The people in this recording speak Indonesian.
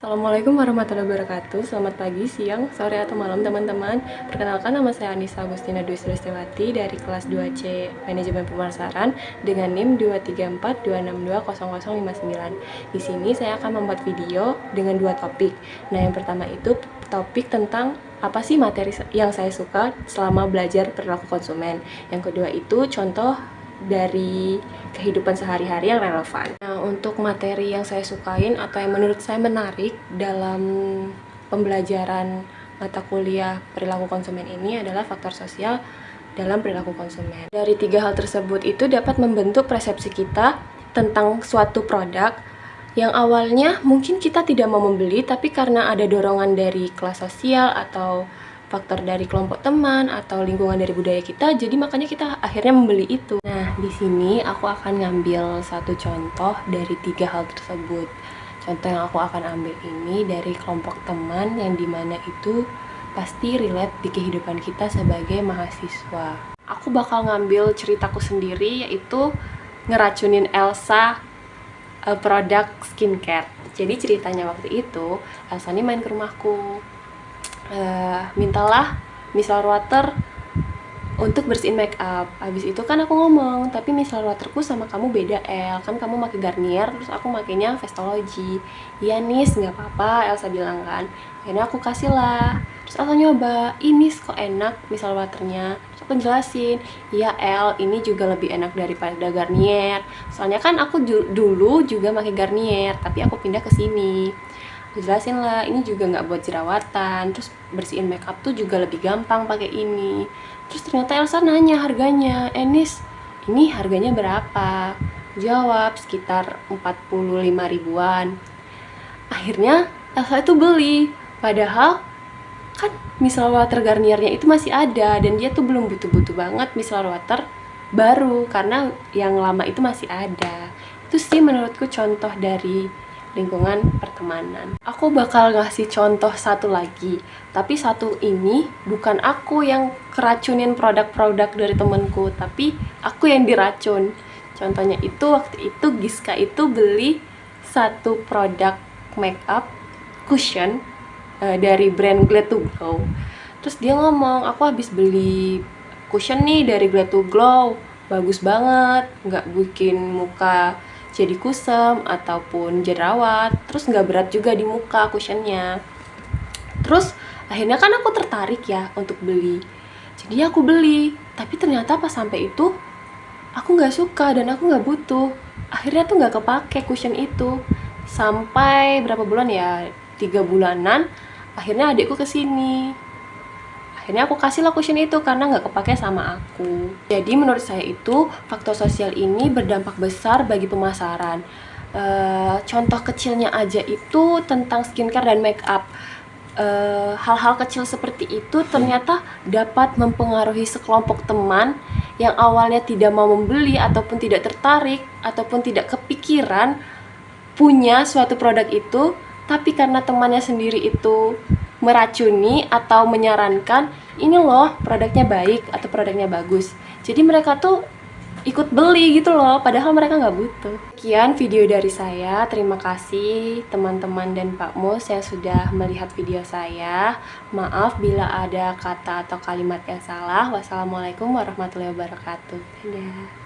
Assalamualaikum warahmatullahi wabarakatuh. Selamat pagi, siang, sore, atau malam teman-teman. Perkenalkan, nama saya Anissa Agustina Dwi Sulistiawati dari kelas 2C Manajemen Pemasaran dengan NIM 23426200059. Di sini saya akan membuat video dengan dua topik. Nah, yang pertama itu topik tentang apa sih materi yang saya suka selama belajar perilaku konsumen. Yang kedua itu contoh dari kehidupan sehari-hari yang relevan. Nah, untuk materi yang saya sukain atau yang menurut saya menarik dalam pembelajaran mata kuliah perilaku konsumen ini adalah faktor sosial dalam perilaku konsumen. Dari tiga hal tersebut itu dapat membentuk persepsi kita tentang suatu produk yang awalnya mungkin kita tidak mau membeli, tapi karena ada dorongan dari kelas sosial atau faktor dari kelompok teman atau lingkungan dari budaya kita, jadi makanya kita akhirnya membeli itu. Nah, di sini aku akan ngambil satu contoh dari tiga hal tersebut. Contoh yang aku akan ambil ini dari kelompok teman yang dimana itu pasti relate di kehidupan kita sebagai mahasiswa. Aku bakal ngambil ceritaku sendiri, yaitu ngeracunin Elsa produk skincare. Jadi ceritanya waktu itu Elsa ini main ke rumahku, mintalah micellar water untuk bersihin make up. Habis itu kan aku ngomong, tapi micellar waterku sama kamu beda, El. Kan kamu pakai Garnier, terus aku makainya Vestology. Iya Nis, nggak apa-apa, Elsa bilang kan. Akhirnya aku kasih lah. Terus Elsa nyoba, ini kok enak micellar waternya. Terus aku jelasin, iya El, ini juga lebih enak daripada Garnier. Soalnya kan aku dulu juga pakai Garnier, tapi aku pindah ke sini. Jelasin lah, ini juga nggak buat jerawatan, terus bersihin makeup tuh juga lebih gampang pakai ini. Terus ternyata Elsa nanya harganya, Nis, ini harganya berapa? Jawab sekitar 45 ribuan. Akhirnya Elsa itu beli, padahal kan micellar water Garniernya itu masih ada, dan dia tuh belum butuh-butuh banget micellar water baru karena yang lama itu masih ada. Itu sih menurutku contoh dari lingkungan pertemanan. Aku bakal ngasih contoh satu lagi, tapi satu ini bukan aku yang keracunin produk-produk dari temenku, tapi aku yang diracun. Contohnya itu waktu itu Giska itu beli satu produk makeup cushion dari brand Glad to Glow. Terus dia ngomong, aku habis beli cushion nih dari Glad to Glow, bagus banget, nggak bikin muka jadi kusam ataupun jerawat, terus nggak berat juga di muka cushionnya. Terus akhirnya kan aku tertarik ya untuk beli, jadi aku beli. Tapi ternyata pas sampai itu aku nggak suka dan aku nggak butuh. Akhirnya tuh nggak kepake cushion itu sampai berapa bulan ya, 3 bulanan. Akhirnya adikku kesini, akhirnya aku kasih lah cushion itu karena nggak kepake sama aku. Jadi menurut saya itu faktor sosial ini berdampak besar bagi pemasaran. Contoh kecilnya aja itu tentang skincare dan make up. Hal-hal kecil seperti itu ternyata dapat mempengaruhi sekelompok teman yang awalnya tidak mau membeli ataupun tidak tertarik ataupun tidak kepikiran punya suatu produk itu, tapi karena temannya sendiri itu meracuni atau menyarankan, ini loh produknya baik atau produknya bagus, jadi mereka tuh ikut beli gitu loh, padahal mereka nggak butuh. Sekian video dari saya, terima kasih teman-teman dan Pak Mus yang sudah melihat video saya. Maaf bila ada kata atau kalimat yang salah. Wassalamualaikum warahmatullahi wabarakatuh. Dadah.